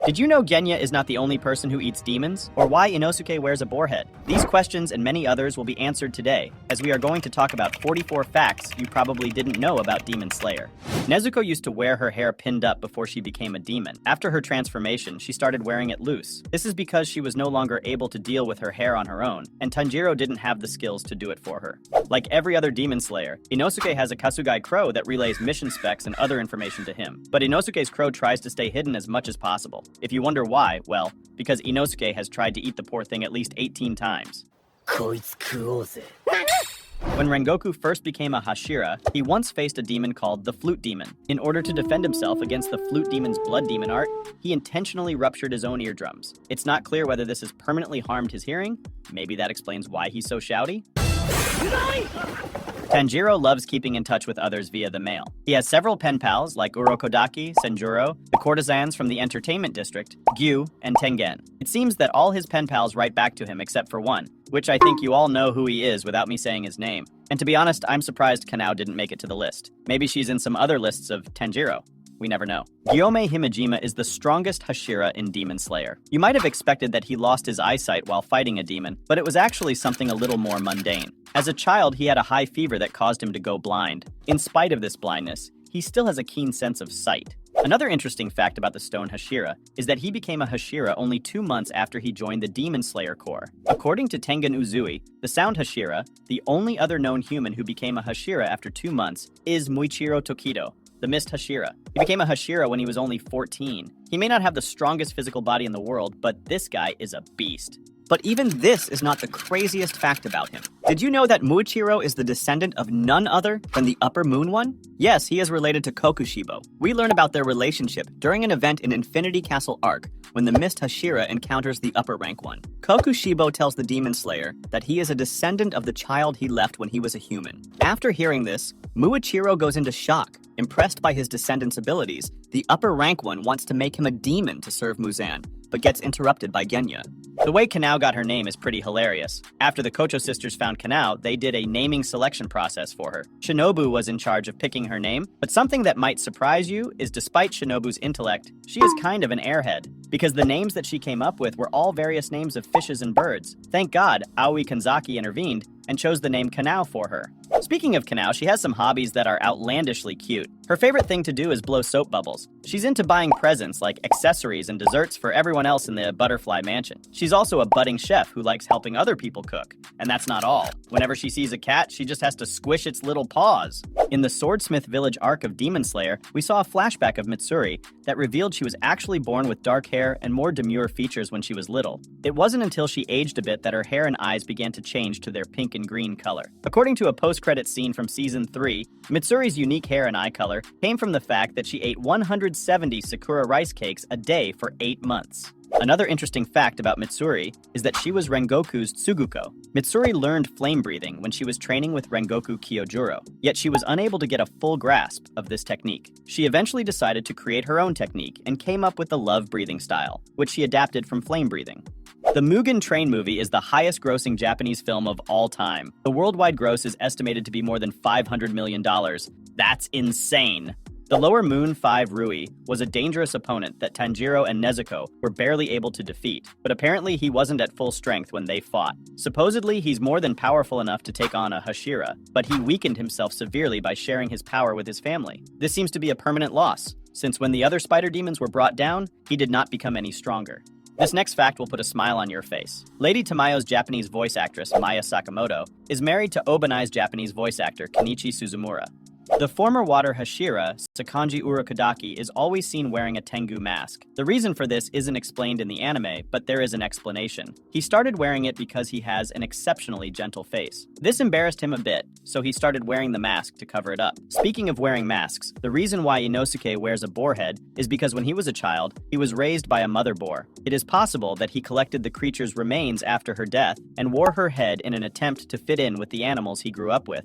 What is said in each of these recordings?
Did you know Genya is not the only person who eats demons? Or why Inosuke wears a boar head? These questions and many others will be answered today, as we are going to talk about 44 facts you probably didn't know about Demon Slayer. Nezuko used to wear her hair pinned up before she became a demon. After her transformation, she started wearing it loose. This is because she was no longer able to deal with her hair on her own, and Tanjiro didn't have the skills to do it for her. Like every other Demon Slayer, Inosuke has a Kasugai crow that relays mission specs and other information to him. But Inosuke's crow tries to stay hidden as much as possible. If you wonder why, well, because Inosuke has tried to eat the poor thing at least 18 times. When Rengoku first became a Hashira, he once faced a demon called the Flute Demon. In order to defend himself against the Flute Demon's Blood Demon art, he intentionally ruptured his own eardrums. It's not clear whether this has permanently harmed his hearing. Maybe that explains why he's so shouty. Tanjiro loves keeping in touch with others via the mail. He has several pen pals like Urokodaki, Senjuro, the courtesans from the entertainment district, Gyu, and Tengen. It seems that all his pen pals write back to him except for one, which I think you all know who he is without me saying his name. And to be honest, I'm surprised Kanao didn't make it to the list. Maybe she's in some other lists of Tanjiro. We never know. Gyome Himejima is the strongest Hashira in Demon Slayer. You might have expected that he lost his eyesight while fighting a demon, but it was actually something a little more mundane. As a child, he had a high fever that caused him to go blind. In spite of this blindness, he still has a keen sense of sight. Another interesting fact about the Stone Hashira is that he became a Hashira only 2 months after he joined the Demon Slayer Corps. According to Tengen Uzui, the Sound Hashira, the only other known human who became a Hashira after 2 months, is Muichiro Tokido, the Mist Hashira. He became a Hashira when he was only 14. He may not have the strongest physical body in the world, but this guy is a beast. But even this is not the craziest fact about him. Did you know that Muichiro is the descendant of none other than the Upper Moon One? Yes, he is related to Kokushibo. We learn about their relationship during an event in Infinity Castle Arc, when the Mist Hashira encounters the Upper Rank One. Kokushibo tells the Demon Slayer that he is a descendant of the child he left when he was a human. After hearing this, Muichiro goes into shock. Impressed by his descendant's abilities, the Upper Rank One wants to make him a demon to serve Muzan, but gets interrupted by Genya. The way Kanao got her name is pretty hilarious. After the Kocho sisters found Kanao, they did a naming selection process for her. Shinobu was in charge of picking her name, but something that might surprise you is despite Shinobu's intellect, she is kind of an airhead, because the names that she came up with were all various names of fishes and birds. Thank God, Aoi Kanzaki intervened and chose the name Kanao for her. Speaking of Kanao, she has some hobbies that are outlandishly cute. Her favorite thing to do is blow soap bubbles. She's into buying presents like accessories and desserts for everyone else in the Butterfly Mansion. She's also a budding chef who likes helping other people cook. And that's not all. Whenever she sees a cat, she just has to squish its little paws. In the Swordsmith Village arc of Demon Slayer, we saw a flashback of Mitsuri that revealed she was actually born with dark hair and more demure features when she was little. It wasn't until she aged a bit that her hair and eyes began to change to their pink and green color. According to a post-credits scene from Season 3, Mitsuri's unique hair and eye color came from the fact that she ate 170 Sakura rice cakes a day for 8 months. Another interesting fact about Mitsuri is that she was Rengoku's Tsuguko. Mitsuri learned flame breathing when she was training with Rengoku Kyojuro, yet she was unable to get a full grasp of this technique. She eventually decided to create her own technique and came up with the love breathing style, which she adapted from flame breathing. The Mugen Train movie is the highest-grossing Japanese film of all time. The worldwide gross is estimated to be more than $500 million. That's insane! The Lower Moon 5 Rui was a dangerous opponent that Tanjiro and Nezuko were barely able to defeat, but apparently he wasn't at full strength when they fought. Supposedly, he's more than powerful enough to take on a Hashira, but he weakened himself severely by sharing his power with his family. This seems to be a permanent loss, since when the other spider demons were brought down, he did not become any stronger. This next fact will put a smile on your face. Lady Tamayo's Japanese voice actress, Maya Sakamoto, is married to Obanai's Japanese voice actor, Kenichi Suzumura. The former water Hashira, Sakanji Urokodaki, is always seen wearing a Tengu mask. The reason for this isn't explained in the anime, but there is an explanation. He started wearing it because he has an exceptionally gentle face. This embarrassed him a bit, so he started wearing the mask to cover it up. Speaking of wearing masks, the reason why Inosuke wears a boar head is because when he was a child, he was raised by a mother boar. It is possible that he collected the creature's remains after her death and wore her head in an attempt to fit in with the animals he grew up with.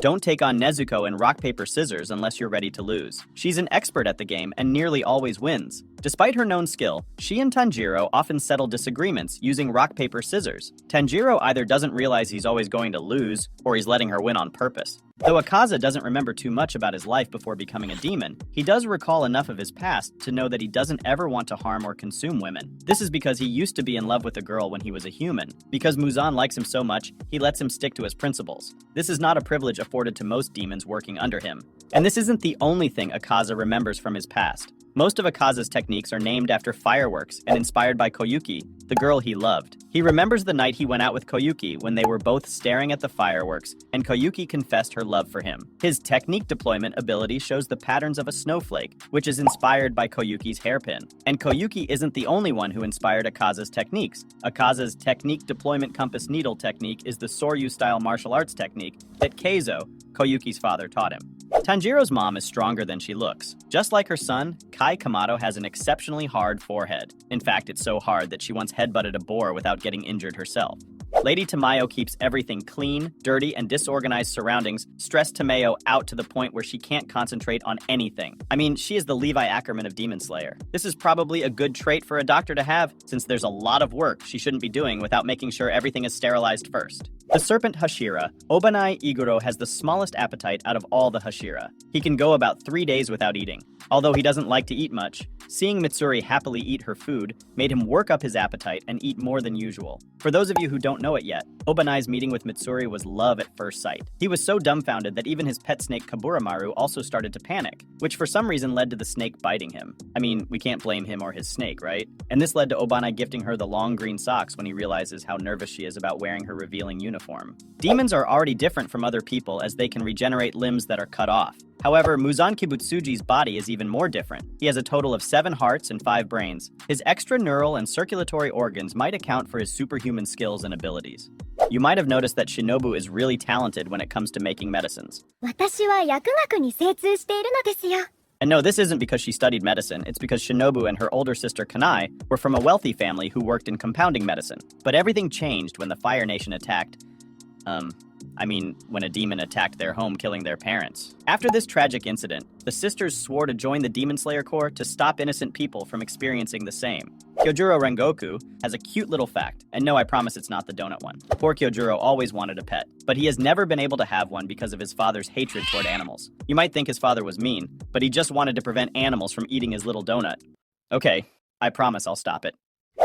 Don't take on Nezuko in rock, paper, scissors unless you're ready to lose. She's an expert at the game and nearly always wins. Despite her known skill, she and Tanjiro often settle disagreements using rock, paper, scissors. Tanjiro either doesn't realize he's always going to lose, or he's letting her win on purpose. Though Akaza doesn't remember too much about his life before becoming a demon, he does recall enough of his past to know that he doesn't ever want to harm or consume women. This is because he used to be in love with a girl when he was a human. Because Muzan likes him so much, he lets him stick to his principles. This is not a privilege afforded to most demons working under him. And this isn't the only thing Akaza remembers from his past. Most of Akaza's techniques are named after fireworks and inspired by Koyuki, the girl he loved. He remembers the night he went out with Koyuki when they were both staring at the fireworks, and Koyuki confessed her love for him. His technique deployment ability shows the patterns of a snowflake, which is inspired by Koyuki's hairpin. And Koyuki isn't the only one who inspired Akaza's techniques. Akaza's technique deployment compass needle technique is the Soryu-style martial arts technique that Keizo, Koyuki's father, taught him. Tanjiro's mom is stronger than she looks. Just like her son, Kai Kamato has an exceptionally hard forehead. In fact, it's so hard that she once headbutted a boar without getting injured herself. Lady Tamayo keeps everything clean, dirty, and disorganized surroundings stress Tamayo out to the point where she can't concentrate on anything. I mean, she is the Levi Ackerman of Demon Slayer. This is probably a good trait for a doctor to have, since there's a lot of work she shouldn't be doing without making sure everything is sterilized first. The serpent Hashira, Obanai Iguro has the smallest appetite out of all the Hashira. He can go about 3 days without eating. Although he doesn't like to eat much, seeing Mitsuri happily eat her food made him work up his appetite and eat more than usual. For those of you who don't know it yet, Obanai's meeting with Mitsuri was love at first sight. He was so dumbfounded that even his pet snake Kaburamaru also started to panic, which for some reason led to the snake biting him. I mean, we can't blame him or his snake, right? And this led to Obanai gifting her the long green socks when he realizes how nervous she is about wearing her revealing uniform. Demons are already different from other people as they can regenerate limbs that are cut off. However, Muzan Kibutsuji's body is even more different. He has a total of 7 hearts and 5 brains. His extra neural and circulatory organs might account for his superhuman skills and abilities. You might have noticed that Shinobu is really talented when it comes to making medicines. 私は薬学に精通しているのですよ。 And no, this isn't because she studied medicine, it's because Shinobu and her older sister Kanai were from a wealthy family who worked in compounding medicine. But everything changed when the Fire Nation attacked, when a demon attacked their home, killing their parents. After this tragic incident, the sisters swore to join the Demon Slayer Corps to stop innocent people from experiencing the same. Kyojuro Rengoku has a cute little fact, and no, I promise it's not the donut one. Poor Kyojuro always wanted a pet, but he has never been able to have one because of his father's hatred toward animals. You might think his father was mean, but he just wanted to prevent animals from eating his little donut. Okay, I promise I'll stop it.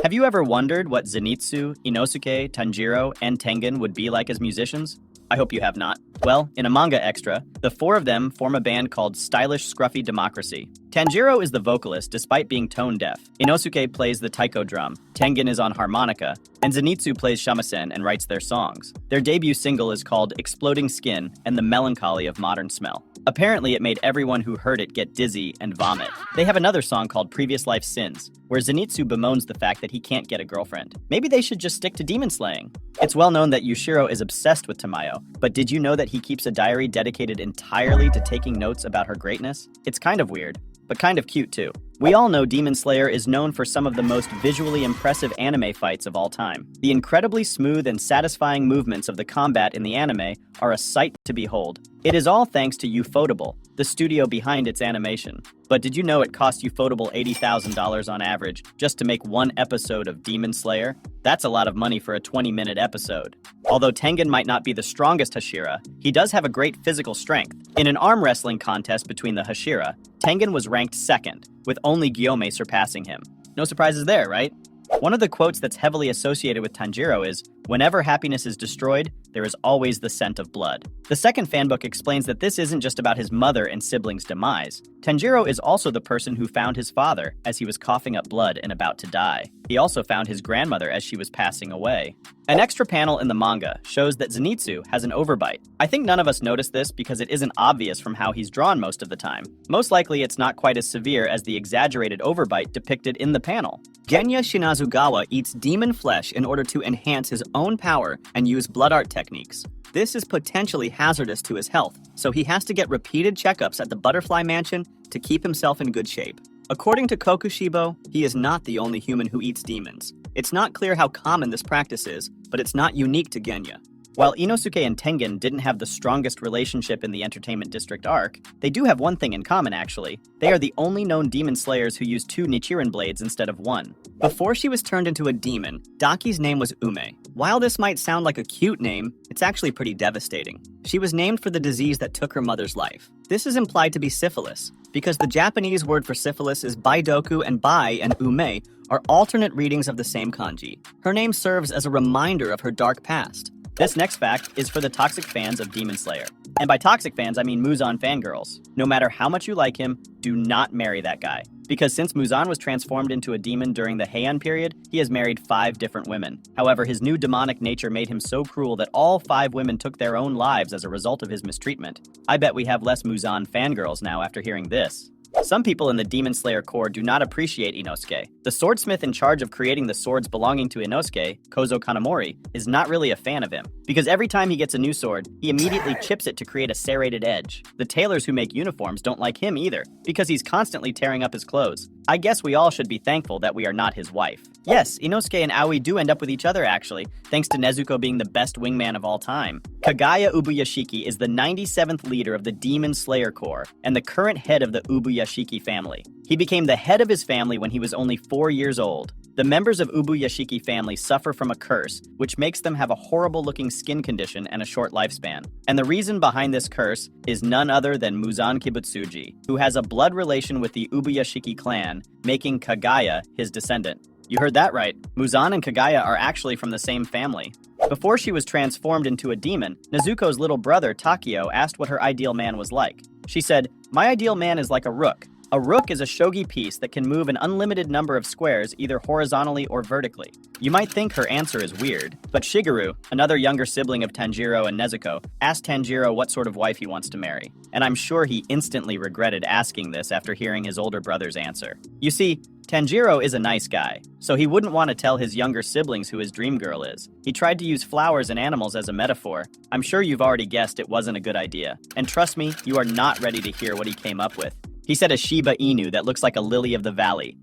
Have you ever wondered what Zenitsu, Inosuke, Tanjiro, and Tengen would be like as musicians? I hope you have not. Well, in a manga extra, the 4 of them form a band called Stylish Scruffy Democracy. Tanjiro is the vocalist despite being tone deaf. Inosuke plays the taiko drum, Tengen is on harmonica, and Zenitsu plays shamisen and writes their songs. Their debut single is called Exploding Skin and the Melancholy of Modern Smell. Apparently, it made everyone who heard it get dizzy and vomit. They have another song called Previous Life Sins, where Zenitsu bemoans the fact that he can't get a girlfriend. Maybe they should just stick to demon slaying. It's well known that Yushiro is obsessed with Tamayo, but did you know that he keeps a diary dedicated entirely to taking notes about her greatness? It's kind of weird, but kind of cute too. We all know Demon Slayer is known for some of the most visually impressive anime fights of all time. The incredibly smooth and satisfying movements of the combat in the anime are a sight to behold. It is all thanks to Ufotable, the studio behind its animation. But did you know it cost Ufotable $80,000 on average just to make one episode of Demon Slayer? That's a lot of money for a 20-minute episode. Although Tengen might not be the strongest Hashira, he does have a great physical strength. In an arm wrestling contest between the Hashira, Tengen was ranked second, with only Gyome surpassing him. No surprises there, right? One of the quotes that's heavily associated with Tanjiro is, "Whenever happiness is destroyed, there is always the scent of blood." The second fanbook explains that this isn't just about his mother and siblings' demise. Tanjiro is also the person who found his father as he was coughing up blood and about to die. He also found his grandmother as she was passing away. An extra panel in the manga shows that Zenitsu has an overbite. I think none of us noticed this because it isn't obvious from how he's drawn most of the time. Most likely it's not quite as severe as the exaggerated overbite depicted in the panel. Genya Shinazugawa eats demon flesh in order to enhance his own power and use blood art techniques. This is potentially hazardous to his health, so he has to get repeated checkups at the Butterfly Mansion to keep himself in good shape. According to Kokushibo, he is not the only human who eats demons. It's not clear how common this practice is, but it's not unique to Genya. While Inosuke and Tengen didn't have the strongest relationship in the Entertainment District arc, they do have one thing in common actually. They are the only known demon slayers who use 2 Nichiren blades instead of 1. Before she was turned into a demon, Daki's name was Ume. While this might sound like a cute name, it's actually pretty devastating. She was named for the disease that took her mother's life. This is implied to be syphilis, because the Japanese word for syphilis is baidoku, and bai and ume are alternate readings of the same kanji. Her name serves as a reminder of her dark past. This next fact is for the toxic fans of Demon Slayer. And by toxic fans, I mean Muzan fangirls. No matter how much you like him, do not marry that guy. Because since Muzan was transformed into a demon during the Heian period, he has married 5 different women. However, his new demonic nature made him so cruel that all 5 women took their own lives as a result of his mistreatment. I bet we have less Muzan fangirls now after hearing this. Some people in the Demon Slayer Corps do not appreciate Inosuke. The swordsmith in charge of creating the swords belonging to Inosuke, Kozo Kanamori, is not really a fan of him, because every time he gets a new sword, he immediately chips it to create a serrated edge. The tailors who make uniforms don't like him either, because he's constantly tearing up his clothes. I guess we all should be thankful that we are not his wife. Yes, Inosuke and Aoi do end up with each other actually, thanks to Nezuko being the best wingman of all time. Kagaya Ubuyashiki is the 97th leader of the Demon Slayer Corps, and the current head of the Ubuyashiki family. He became the head of his family when he was only 4 years old. The members of Ubuyashiki family suffer from a curse, which makes them have a horrible-looking skin condition and a short lifespan. And the reason behind this curse is none other than Muzan Kibutsuji, who has a blood relation with the Ubuyashiki clan, making Kagaya his descendant. You heard that right. Muzan and Kagaya are actually from the same family. Before she was transformed into a demon, Nezuko's little brother, Takio, asked what her ideal man was like. She said, "My ideal man is like a rook. A rook is a shogi piece that can move an unlimited number of squares either horizontally or vertically." You might think her answer is weird, but Shigeru, another younger sibling of Tanjiro and Nezuko, asked Tanjiro what sort of wife he wants to marry. And I'm sure he instantly regretted asking this after hearing his older brother's answer. You see, Tanjiro is a nice guy, so he wouldn't want to tell his younger siblings who his dream girl is. He tried to use flowers and animals as a metaphor. I'm sure you've already guessed it wasn't a good idea. And trust me, you are not ready to hear what he came up with. He said a Shiba Inu that looks like a lily of the valley.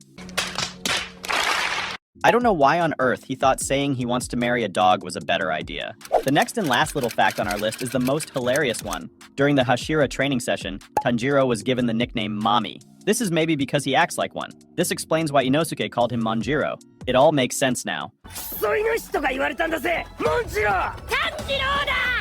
I don't know why on earth he thought saying he wants to marry a dog was a better idea. The next and last little fact on our list is the most hilarious one. During the Hashira training session, Tanjiro was given the nickname Mommy. This is maybe because he acts like one. This explains why Inosuke called him Manjiro. It all makes sense now. そういう人が言われたんだぜモンジロー！炭治郎だ！